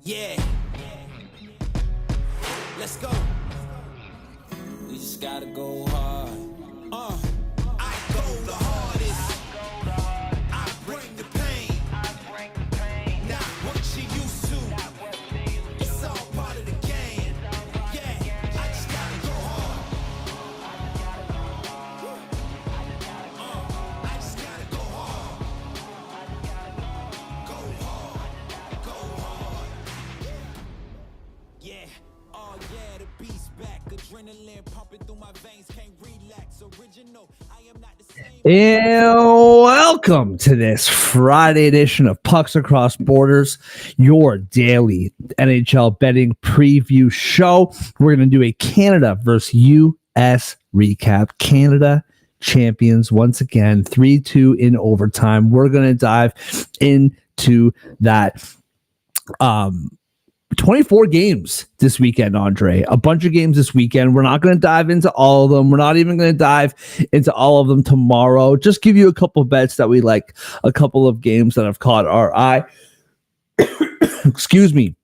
Yeah. Let's go. We just gotta go hard. I go the hardest. I bring the pain. Not what you used to. It's all part of the game. Yeah, I just gotta go hard. I just gotta go hard. Go hard. Go hard. Yeah. Oh yeah, the beast back. Adrenaline pumping through my veins. Can't relax. Original. I am not the same. And welcome to this Friday edition of Pucks Across Borders, your daily NHL betting preview show. We're going to do a Canada versus U.S. recap. Canada champions once again, 3-2 in overtime. We're going to dive into that 24 games this weekend, Andre. A bunch of games this weekend. We're not going to dive into all of them. We're not even going to dive into all of them tomorrow. Just give you a couple of bets that we like, a couple of games that have caught our eye. Excuse me.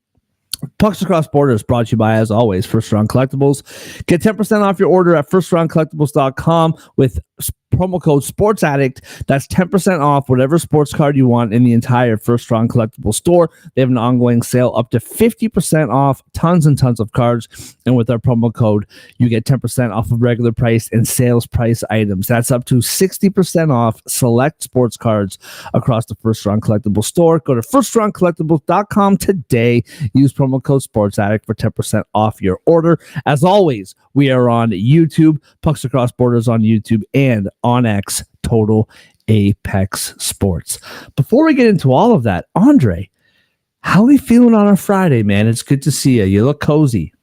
Pucks Across Borders brought to you by, as always, First Round Collectibles. Get 10% off your order at firstroundcollectibles.com with promo code SportsAddict. That's 10% off whatever sports card you want in the entire First Round Collectibles store. They have an ongoing sale up to 50% off tons and tons of cards. And with our promo code, you get 10% off of regular price and sales price items. That's up to 60% off select sports cards across the First Round Collectibles store. Go to firstroundcollectibles.com today. Use promo code SportsAddict for 10% off your order. As always, we are on YouTube, Pucks Across Borders on YouTube, and on X, Total Apex Sports. Before we get into all of that, Andre, how are we feeling on a Friday, man? It's good to see you. You look cozy.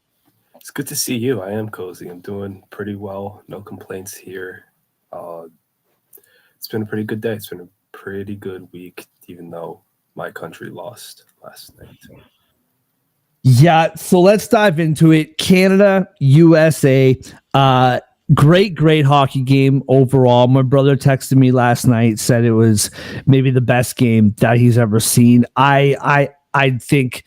It's good to see you. I am cozy. I'm doing pretty well. No complaints here. It's been a pretty good day. It's been a pretty good week, even though my country lost last night. Yeah, so let's dive into it. Canada, USA, great hockey game overall. My brother texted me last night, said it was maybe the best game that he's ever seen. I think,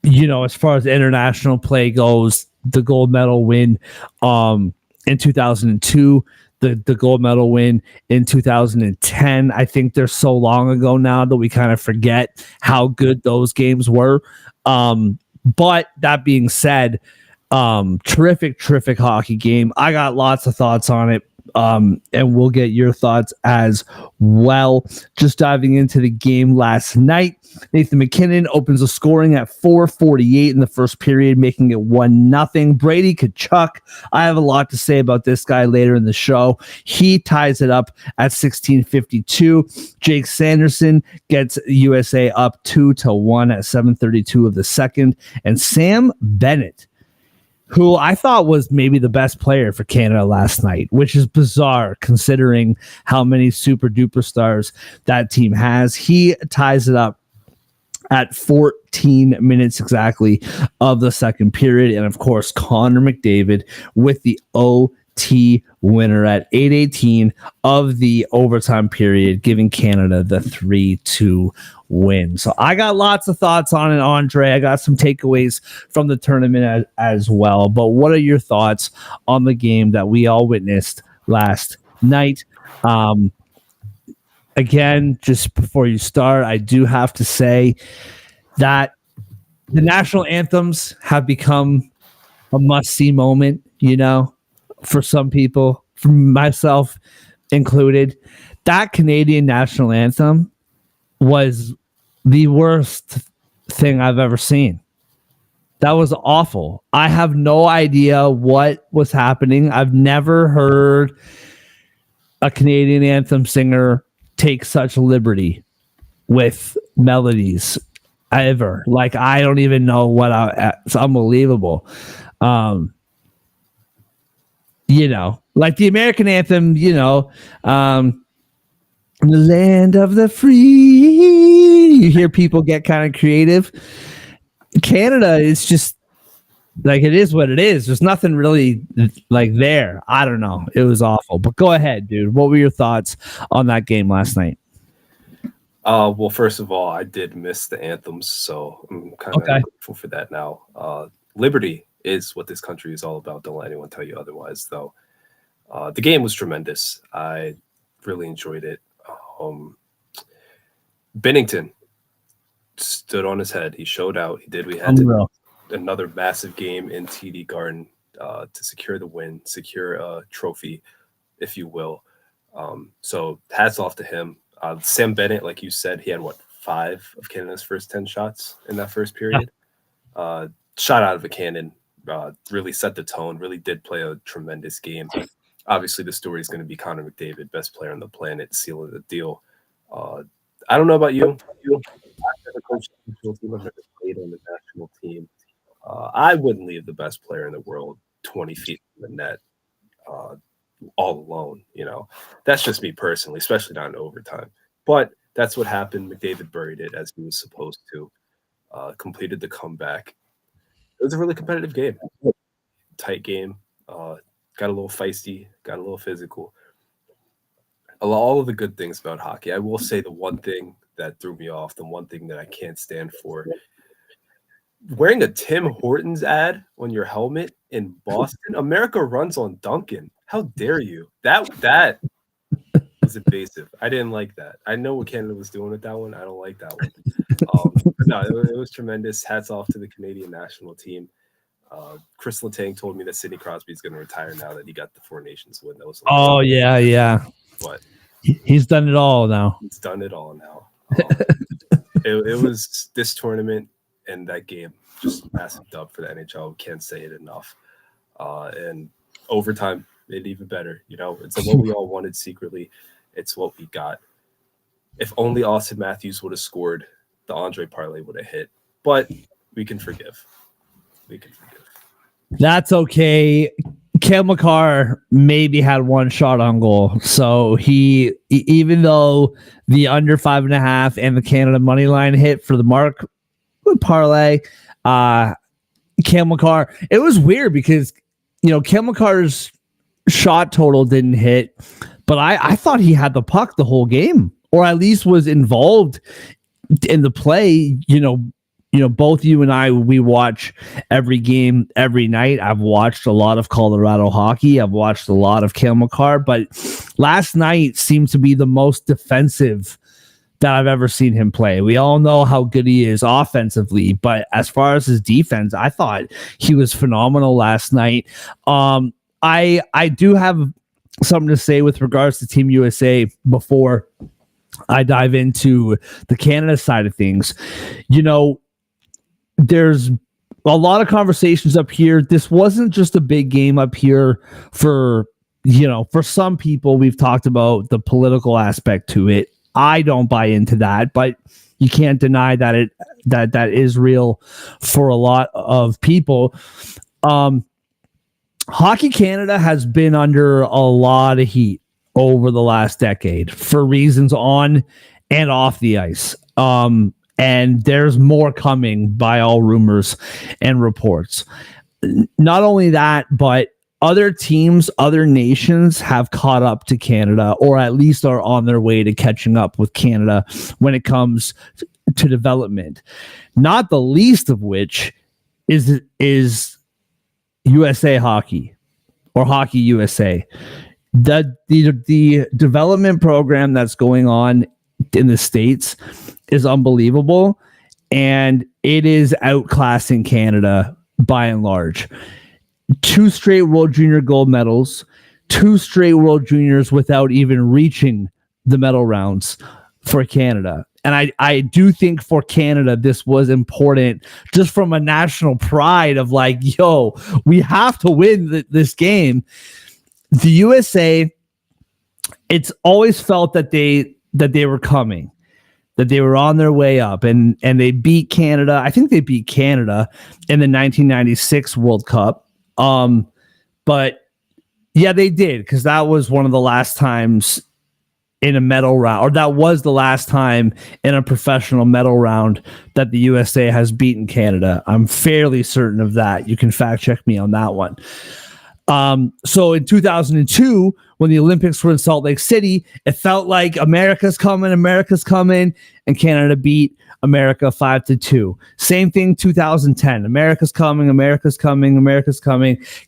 as far as international play goes, the gold medal win in 2002, the gold medal win in 2010. I think they're so long ago now that we kind of forget how good those games were. But that being said, terrific hockey game. I got lots of thoughts on it, and we'll get your thoughts as well. Just diving into the game last night, Nathan MacKinnon opens the scoring at 4:48 in the first period, making it 1-0. Brady Tkachuk, I have a lot to say about this guy later in the show. He ties it up at 16:52. Jake Sanderson gets USA up 2-1 at 7:32 of the second. And Sam Bennett, who I thought was maybe the best player for Canada last night, which is bizarre considering how many super duper stars that team has. He ties it up at 14 minutes exactly of the second period. And of course, Connor McDavid with the OT winner at 8:18 of the overtime period, giving Canada the 3-2 win. So I got lots of thoughts on it, Andre. I got some takeaways from the tournament as well. But what are your thoughts on the game that we all witnessed last night? Again, just before you start, I do have to say that the national anthems have become a must-see moment, for some people, for myself included. That Canadian national anthem was the worst thing I've ever seen. That was awful. I have no idea what was happening. I've never heard a Canadian anthem singer take such liberty with melodies ever. Like, I don't even know it's unbelievable. Like the American anthem, the land of the free. You hear people get kind of creative. Canada is just like, it is what it is. There's nothing really like there. I don't know. It was awful. But go ahead, dude. What were your thoughts on that game last night? Well, first of all, I did miss the anthems, so I'm kind of Okay. grateful for that now. Liberty is what this country is all about. Don't let anyone tell you otherwise, though. The game was tremendous. I really enjoyed it. Um, Bennington stood on his head. He showed out. He did. We had to Unreal. another massive game in TD Garden to secure the win, secure a trophy, if you will. So hats off to him. Sam Bennett, like you said, he had what, 5 of Canada's first 10 shots in that first Yeah. period. Shot out of a cannon, really set the tone. Really did play a tremendous game. Obviously, the story is going to be Connor McDavid, best player on the planet, sealing the deal. Uh, I don't know about you. I've never coached the national team. I've never played on the national team. I wouldn't leave the best player in the world 20 feet from the net uh, all alone. That's just me personally, especially not in overtime. But that's what happened. McDavid buried it as he was supposed to. Completed the comeback. It was a really competitive game, tight game. Got a little feisty, got a little physical. All of the good things about hockey. I will say the one thing that threw me off, the one thing that I can't stand for, wearing a Tim Hortons ad on your helmet in Boston. America runs on Duncan. How dare you? That was invasive. I didn't like that. I know what Canada was doing with that one. I don't like that one. But no, it was tremendous. Hats off to the Canadian national team. Chris Letang told me that Sidney Crosby is going to retire now that he got the Four Nations win. That was Oh yeah. But He's done it all now. he's done it all now. It was this tournament and that game just massive dub for the NHL. Can't say it enough. And overtime made it even better. It's what we all wanted secretly. It's what we got. If only Austin Matthews would have scored, the Andre parlay would have hit. But we can forgive. That's okay. Cale Makar maybe had one shot on goal. So even though the under 5.5 and the Canada money line hit for the mark parlay, Cale Makar, it was weird because, Cale Makar's shot total didn't hit, but I thought he had the puck the whole game, or at least was involved in the play. Both you and I, we watch every game every night. I've watched a lot of Colorado hockey. I've watched a lot of Cale Makar, but last night seemed to be the most defensive that I've ever seen him play. We all know how good he is offensively, but as far as his defense, I thought he was phenomenal last night. I do have something to say with regards to Team USA before I dive into the Canada side of things. There's a lot of conversations up here. This wasn't just a big game up here for some people. We've talked about the political aspect to it. I don't buy into that, but you can't deny that that is real for a lot of people. Hockey Canada has been under a lot of heat over the last decade for reasons on and off the ice. And there's more coming by all rumors and reports. Not only that, but other teams, other nations have caught up to Canada, or at least are on their way to catching up with Canada when it comes to development. Not the least of which is USA Hockey or Hockey USA. The development program that's going on in the States is unbelievable, and it is outclassing Canada by and large. 2 straight World Junior gold medals, 2 straight World Juniors without even reaching the medal rounds for Canada. And I do think for Canada, this was important just from a national pride of like, yo, we have to win this game. The USA, it's always felt that they were coming, that they were on their way up, and they beat Canada. I think they beat Canada in the 1996 World Cup. But yeah, they did, because that was one of the last times in a medal round, or that was the last time in a professional medal round that the USA has beaten Canada. I'm fairly certain of that. You can fact check me on that one. So in 2002, when the Olympics were in Salt Lake City, it felt like America's coming, and Canada beat America 5-2. Same thing 2010. America's coming.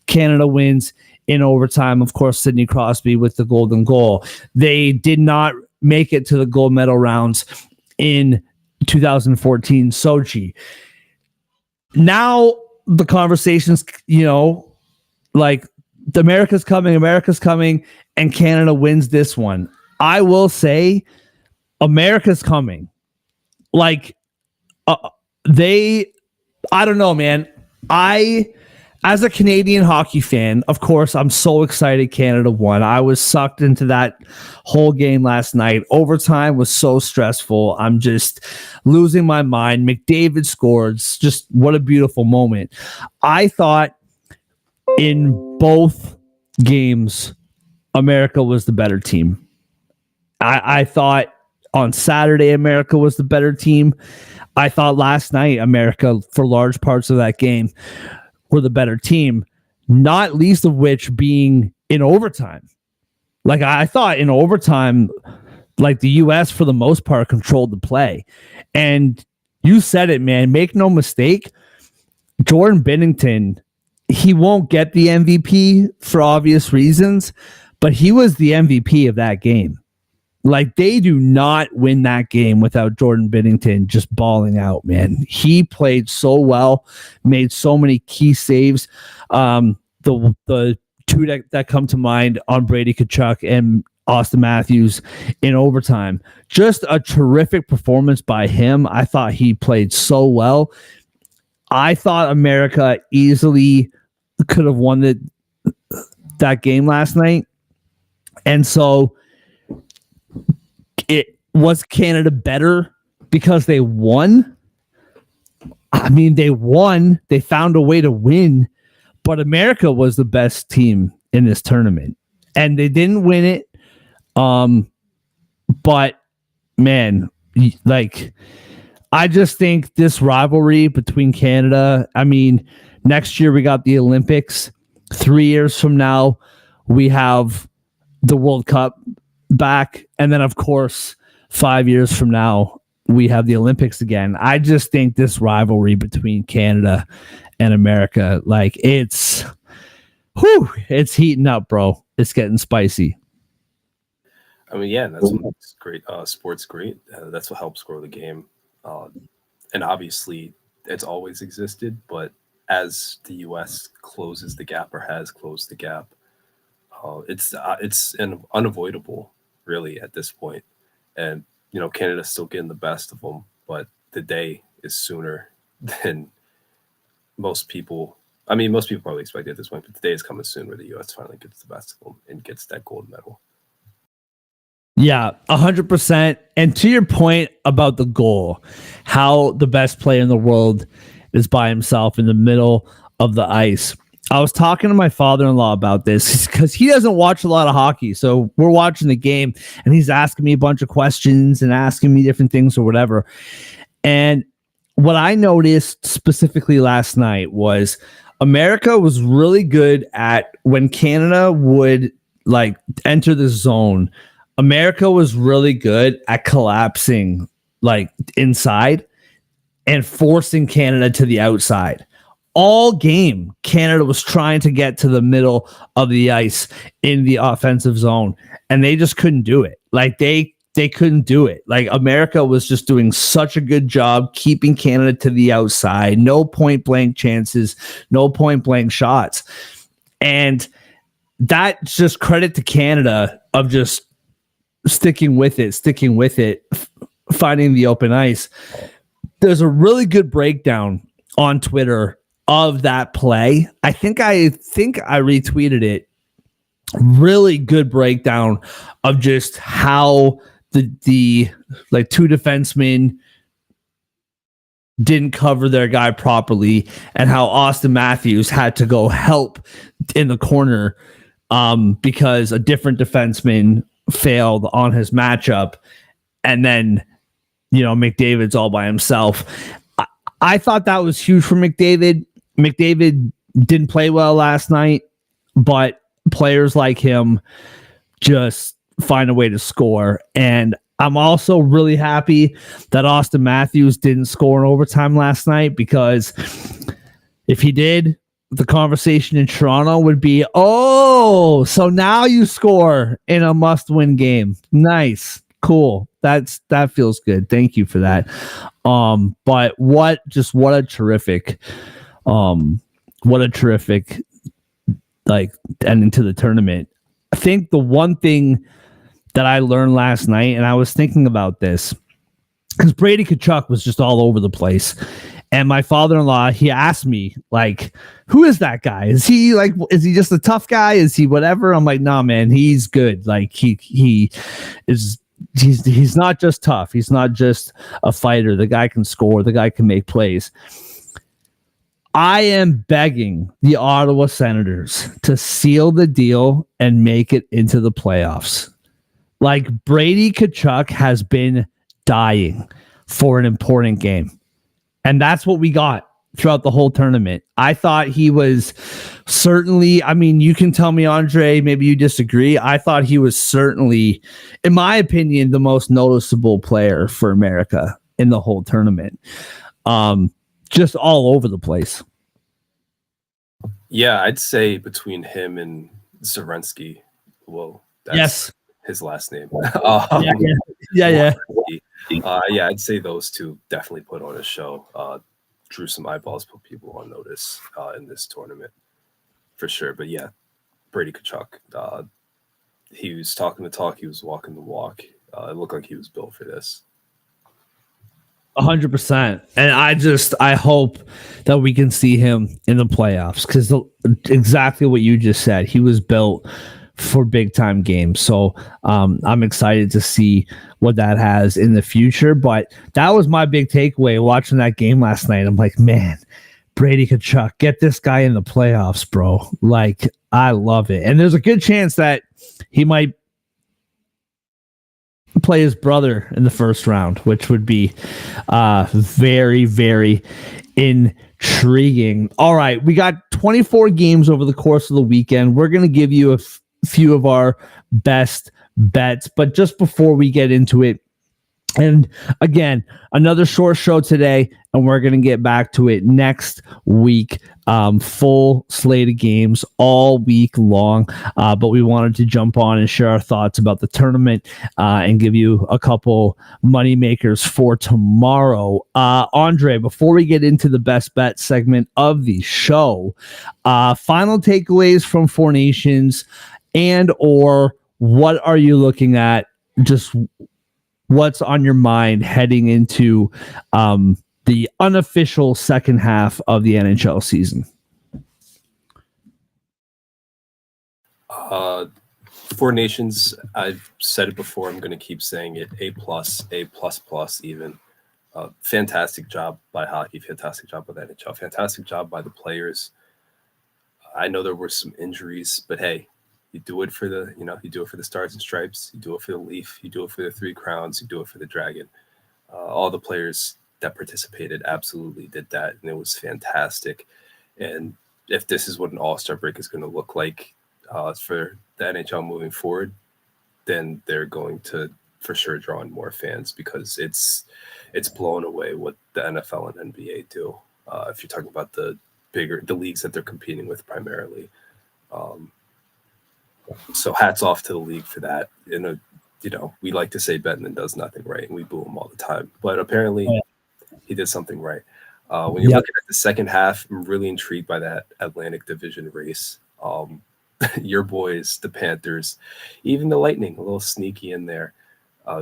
Canada wins in overtime. Of course, Sidney Crosby with the golden goal. They did not make it to the gold medal rounds in 2014 Sochi. Now the conversations, like the America's coming, and Canada wins this one. I will say America's coming. Like I don't know, man. As a Canadian hockey fan, of course, I'm so excited Canada won. I was sucked into that whole game last night. Overtime was so stressful. I'm just losing my mind. McDavid scored. Just what a beautiful moment. I thought in both games, America was the better team. I thought on Saturday, America was the better team. I thought last night, America, for large parts of that game, were the better team, not least of which being in overtime. Like I thought in overtime, like the U.S. for the most part controlled the play. And you said it, man, make no mistake, Jordan Binnington, he won't get the MVP for obvious reasons, but he was the MVP of that game. Like they do not win that game without Jordan Binnington just balling out, man. He played so well, made so many key saves. The two that come to mind on Brady Tkachuk and Austin Matthews in overtime. Just a terrific performance by him. I thought he played so well. I thought America easily could have won that game last night. And so it was Canada better because they won. I mean, they won. They found a way to win, but America was the best team in this tournament, and they didn't win it. But man, like, I just think this rivalry between Canada. I mean, next year we got the Olympics. 3 years from now, we have the World Cup back, and then of course 5 years from now we have the Olympics again. I just think this rivalry between Canada and America, like it's heating up, bro. It's getting spicy. I mean, yeah, that's what's great. Sports great. That's what helps grow the game. And obviously it's always existed, but as the US closes the gap or has closed the gap, it's unavoidable really at this point. And Canada's still getting the best of them, but the day is sooner than most people. I mean, most people probably expect it at this point, but the day is coming soon where the U.S. finally gets the best of them and gets that gold medal. Yeah, 100%. And to your point about the goal, how the best player in the world is by himself in the middle of the ice. I was talking to my father-in-law about this because he doesn't watch a lot of hockey. So we're watching the game and he's asking me a bunch of questions and asking me different things or whatever. And what I noticed specifically last night was America was really good at when Canada would like enter the zone. America was really good at collapsing like inside and forcing Canada to the outside. All game, Canada was trying to get to the middle of the ice in the offensive zone, and they just couldn't do it. Like they couldn't do it. Like America was just doing such a good job keeping Canada to the outside. No point blank chances, no point blank shots. And that's just credit to Canada of just sticking with it, finding the open ice. There's a really good breakdown on Twitter of that play. I think I retweeted it. Really good breakdown of just how the like two defensemen didn't cover their guy properly and how Austin Matthews had to go help in the corner because a different defenseman failed on his matchup, and then McDavid's all by himself. I thought that was huge for McDavid. McDavid didn't play well last night. but players like him just find a way to score. And I'm also really happy that Austin Matthews didn't score in overtime last night, because if he did, the conversation in Toronto would be, oh, so now you score in a must-win game. Nice. Cool. That feels good. Thank you for that. But what a terrific like ending to the tournament. I think the one thing that I learned last night, and I was thinking about this, because Brady Tkachuk was just all over the place. And my father-in-law, he asked me, like, who is that guy? Is he just a tough guy? Is he whatever? I'm like, nah, man, he's good. Like he's not just tough. He's not just a fighter. The guy can score. The guy can make plays. I am begging the Ottawa Senators to seal the deal and make it into the playoffs. Like, Brady Tkachuk has been dying for an important game. And that's what we got throughout the whole tournament. I thought he was certainly, I mean, you can tell me, Andre, maybe you disagree. I thought he was certainly, in my opinion, the most noticeable player for America in the whole tournament. Just all over the place. Yeah, I'd say between him and Zelensky, well, that's his last name. Yeah. Yeah, I'd say those two definitely put on a show. Drew some eyeballs, put people on notice in this tournament for sure. But yeah, Brady Tkachuk, he was talking the talk, he was walking the walk. It looked like he was built for this. 100%. And I hope that we can see him in the playoffs, because exactly what you just said, he was built for big time games. So I'm excited to see what that has in the future. But that was my big takeaway watching that game last night. I'm like, man, Brady Tkachuk, get this guy in the playoffs, bro. Like, I love it. And there's a good chance that he might play his brother in the first round, which would be very, very intriguing. All right, we got 24 games over the course of the weekend. We're going to give you a few of our best bets, but just before we get into it, and again, another short show today, and we're going to get back to it next week. Full slate of games all week long, but we wanted to jump on and share our thoughts about the tournament and give you a couple money makers for tomorrow. Andre, before we get into the best bet segment of the show, final takeaways from Four Nations, and or what are you looking at? Just what's on your mind heading into the unofficial second half of the NHL season? Four Nations, I've said it before, I'm going to keep saying it, A+, A++ even. Fantastic job by hockey, fantastic job by the NHL, fantastic job by the players. I know there were some injuries, but hey, you do it for the Stars and Stripes, you do it for the Leaf, you do it for the Three Crowns, you do it for the Dragon. All the players that participated absolutely did that, and it was fantastic. And if this is what an All-Star break is going to look like for the NHL moving forward, then they're going to for sure draw in more fans, because it's blown away what the NFL and NBA do. If you're talking about the leagues that they're competing with primarily. So hats off to the league for that. We like to say Bettman does nothing right, and we boo him all the time. But apparently he did something right. When you're looking at the second half, I'm really intrigued by that Atlantic Division race. Your boys, the Panthers, even the Lightning, a little sneaky in there.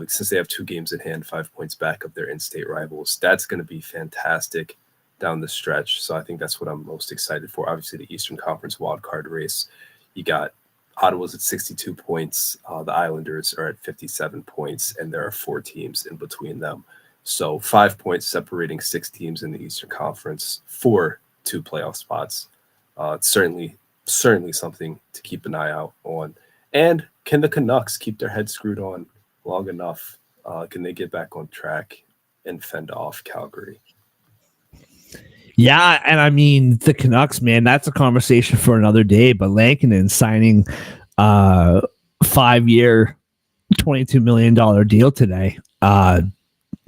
Since they have 2 games in hand, 5 points back of their in-state rivals. That's going to be fantastic down the stretch. So I think that's what I'm most excited for. Obviously, the Eastern Conference wildcard race. You got Ottawa's at 62 points. The Islanders are at 57 points, and there are 4 teams in between them. So 5 points separating 6 teams in the Eastern Conference for 2 playoff spots. It's certainly something to keep an eye out on. And can the Canucks keep their heads screwed on long enough? Can they get back on track and fend off Calgary? Yeah, and I mean the Canucks, man, that's a conversation for another day. But Lankinen signing 5-year, $22 million deal today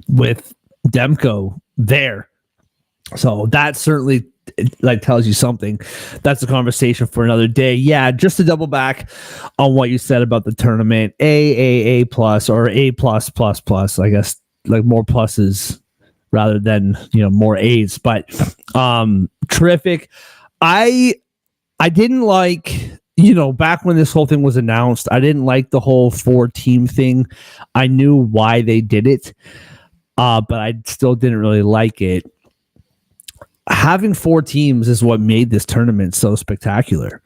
with Demko there. So that certainly like tells you something. That's a conversation for another day. Yeah, just to double back on what you said about the tournament, A plus or A plus plus plus. I guess like more pluses rather than more A's. But terrific. I didn't like back when this whole thing was announced. I didn't like the whole 4-team thing. I knew why they did it, but I still didn't really like it. Having 4 teams is what made this tournament so spectacular.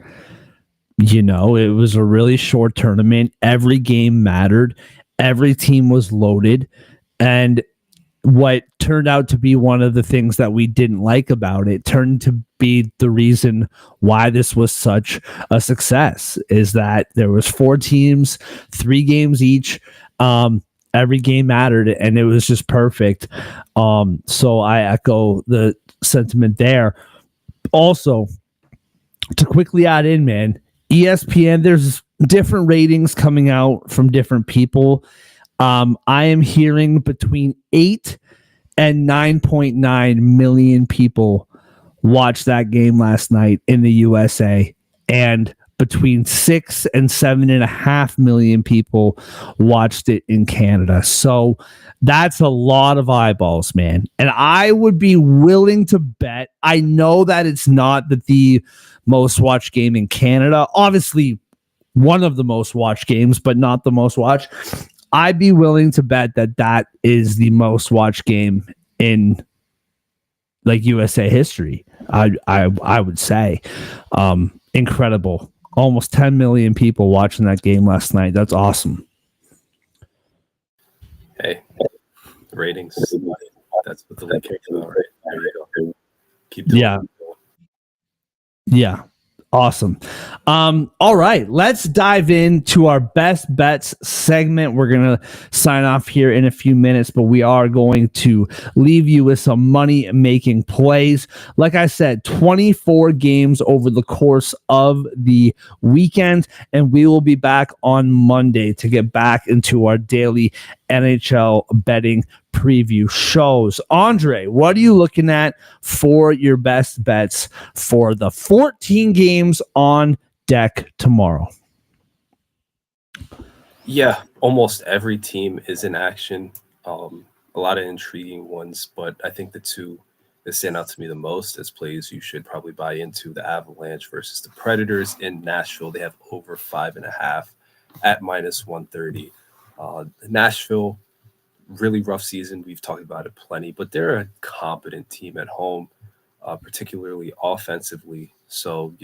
It was a really short tournament. Every game mattered. Every team was loaded. And what turned out to be one of the things that we didn't like about it turned to be the reason why this was such a success, is that there was 4 teams, 3 games each. Every game mattered, and it was just perfect. So I echo the sentiment there. Also, to quickly add in, man, ESPN, there's different ratings coming out from different people. I am hearing between 8 and 9.9 million people watched that game last night in the USA, and between 6 and 7.5 million people watched it in Canada. So that's a lot of eyeballs, man. And I would be willing to bet, I know that it's not the most watched game in Canada, obviously one of the most watched games, but not the most watched. I'd be willing to bet that is the most watched game in like USA history. I would say, incredible. Almost 10 million people watching that game last night. That's awesome. Hey, ratings. That's what the league cares about, right? There you go. Keep doing it. Yeah. Awesome. All right, let's dive into our best bets segment. We're going to sign off here in a few minutes, but we are going to leave you with some money making plays. Like I said, 24 games over the course of the weekend, and we will be back on Monday to get back into our daily NHL betting preview shows. Andre, what are you looking at for your best bets for the 14 games on deck tomorrow? Yeah, almost every team is in action. A lot of intriguing ones, but I think the two that stand out to me the most as plays you should probably buy into: the Avalanche versus the Predators in Nashville. They have over 5.5 at -130. Nashville, really rough season. We've talked about it plenty, but they're a competent team at home, particularly offensively. So,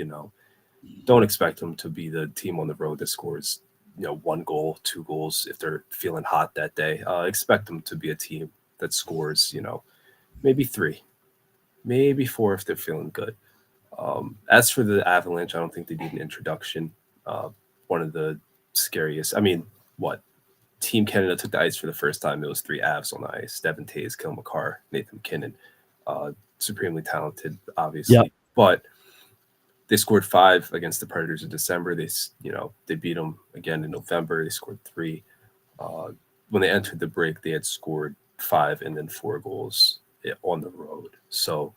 don't expect them to be the team on the road that scores, 1 goal, 2 goals if they're feeling hot that day. Expect them to be a team that scores, maybe 3, maybe 4 if they're feeling good. As for the Avalanche, I don't think they need an introduction. One of the scariest. I mean, Team Canada took the ice for the first time. It was 3 Avs on the ice: Devin Taves, Kyle McCarr, Nathan McKinnon. Supremely talented, obviously. Yep. But they scored 5 against the Predators in December. They beat them again in November. They scored 3. When they entered the break, they had scored 5 and then 4 goals on the road. So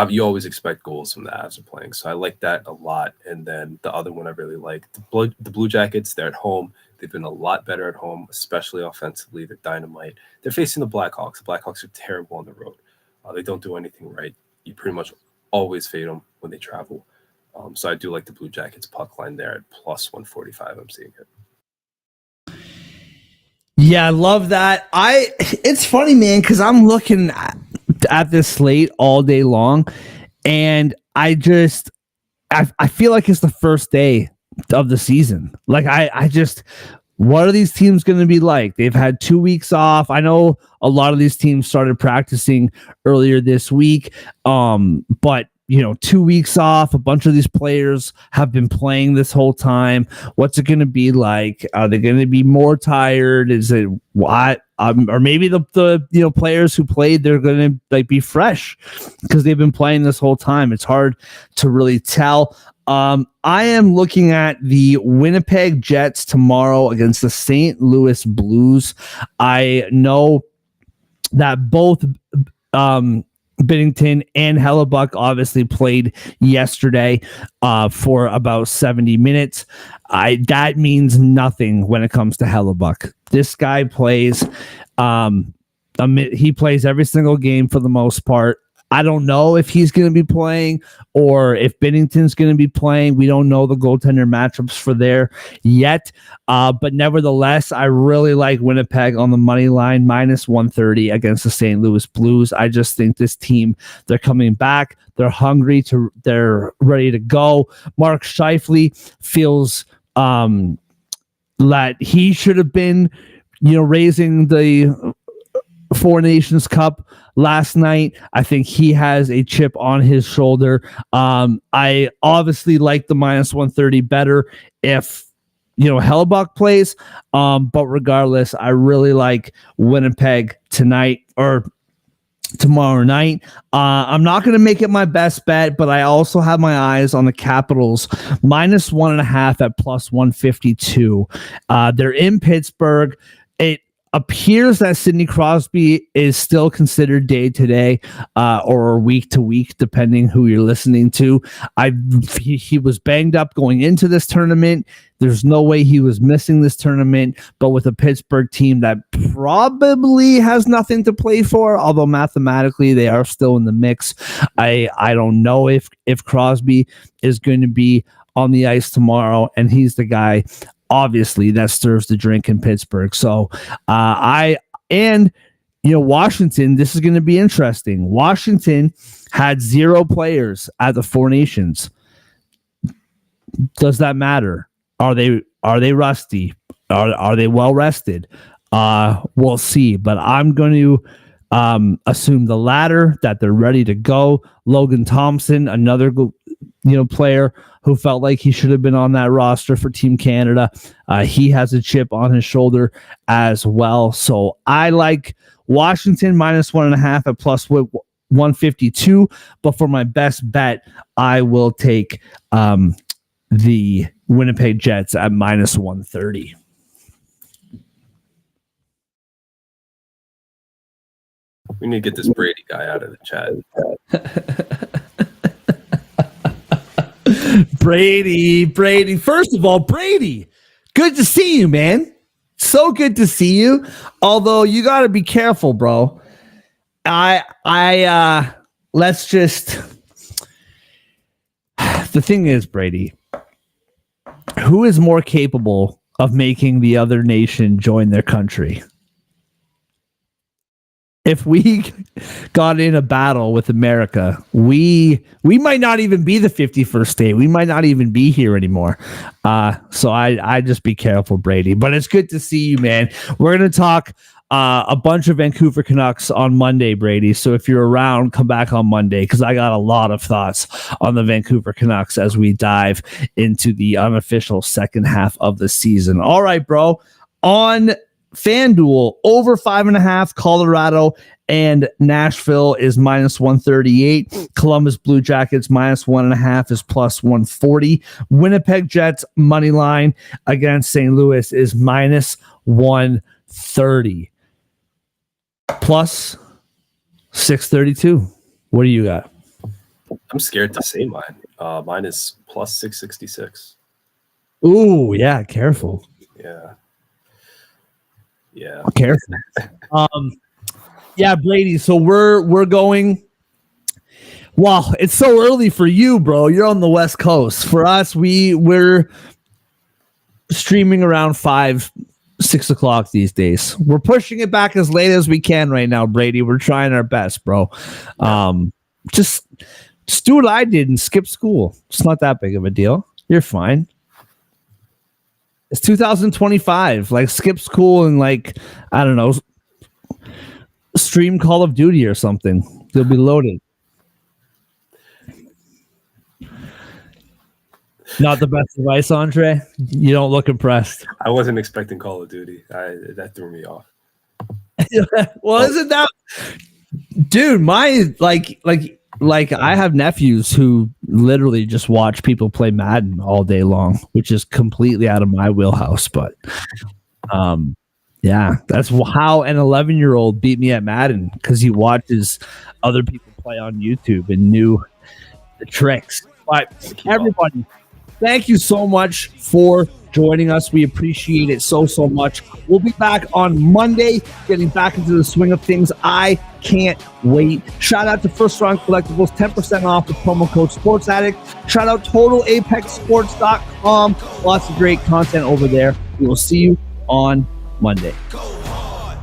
you always expect goals when the Avs are playing. So I like that a lot. And then the other one I really like, the Blue Jackets. They're at home. They've been a lot better at home, especially offensively. They're dynamite. They're facing the Blackhawks. The Blackhawks are terrible on the road. They don't do anything right. You pretty much always fade them when they travel. So I do like the Blue Jackets puck line there at +145. I'm seeing it. Yeah, I love that. It's funny, man, because I'm looking at this slate all day long, and I feel like it's the first day of the season. Like I just, what are these teams going to be like? They've had 2 weeks off. I know a lot of these teams started practicing earlier this week, but 2 weeks off. A bunch of these players have been playing this whole time. What's it going to be like? Are they going to be more tired? Is it what? or maybe the players who played, they're going to like be fresh because they've been playing this whole time. It's hard to really tell. I am looking at the Winnipeg Jets tomorrow against the St. Louis Blues. I know that both Binnington and Hellebuck obviously played yesterday for about 70 minutes. That means nothing when it comes to Hellebuck. This guy plays he plays every single game for the most part. I don't know if he's going to be playing or if Binnington's going to be playing. We don't know the goaltender matchups for there yet. But nevertheless, I really like Winnipeg on the money line, -130 against the St. Louis Blues. I just think this team, they're coming back. They're hungry. They're ready to go. Mark Scheifele feels that he should have been, raising the Four Nations Cup last night. I think he has a chip on his shoulder. I obviously like the -130 better if Hellebuck plays. But regardless, I really like Winnipeg tonight or tomorrow night. I'm not going to make it my best bet, but I also have my eyes on the Capitals -1.5 at +152. They're in Pittsburgh. It appears that Sidney Crosby is still considered day to day or week to week, depending who you're listening to. He was banged up going into this tournament. There's no way he was missing this tournament, but with a Pittsburgh team that probably has nothing to play for, although mathematically they are still in the mix. I don't know if Crosby is going to be on the ice tomorrow, and he's the guy obviously that stirs the drink in Pittsburgh. So Washington, this is going to be interesting. Washington had 0 players at the Four Nations. Does that matter? Are they rusty? Are they well rested? We'll see, but I'm going to assume the latter, that they're ready to go. Logan Thompson, another player who felt like he should have been on that roster for Team Canada. He has a chip on his shoulder as well. So I like Washington -1.5 at +152. But for my best bet, I will take the Winnipeg Jets at -130. We need to get this Brady guy out of the chat. Brady. First of all, Brady, good to see you, man. So good to see you. Although you got to be careful, bro. Let's just. The thing is, Brady, who is more capable of making the other nation join their country? If we got in a battle with America, we might not even be the 51st state. We might not even be here anymore. So I just be careful, Brady. But it's good to see you, man. We're going to talk a bunch of Vancouver Canucks on Monday, Brady. So if you're around, come back on Monday because I got a lot of thoughts on the Vancouver Canucks as we dive into the unofficial second half of the season. All right, bro. On FanDuel, over 5.5, Colorado and Nashville is -138. Columbus Blue Jackets -1.5 is +140. Winnipeg Jets money line against St. Louis is -130. +632. What do you got? I'm scared to say mine. Mine is +666. Ooh, yeah, careful. Yeah. Careful. Yeah, Brady. So we're going. Wow, it's so early for you, bro. You're on the West Coast. For us, we're streaming around 5, 6 o'clock these days. We're pushing it back as late as we can right now, Brady. We're trying our best, bro. Just do what I did and skip school. It's not that big of a deal. You're fine. It's 2025. Like, skip school and, like, I don't know, stream Call of Duty or something. They'll be loaded. Not the best advice, Andre. You don't look impressed. I wasn't expecting Call of Duty. That threw me off. Well, isn't that, dude? Like I have nephews who literally just watch people play Madden all day long, which is completely out of my wheelhouse. But, yeah, that's how an 11-year-old beat me at Madden, because he watches other people play on YouTube and knew the tricks. But everybody, thank you so much for joining us. We appreciate it so much. We'll be back on Monday, getting back into the swing of things. I can't wait. Shout out to First Round Collectibles, 10% off with promo code Sports Addict. Shout out TotalApexSports.com. Lots of great content over there. We will see you on Monday.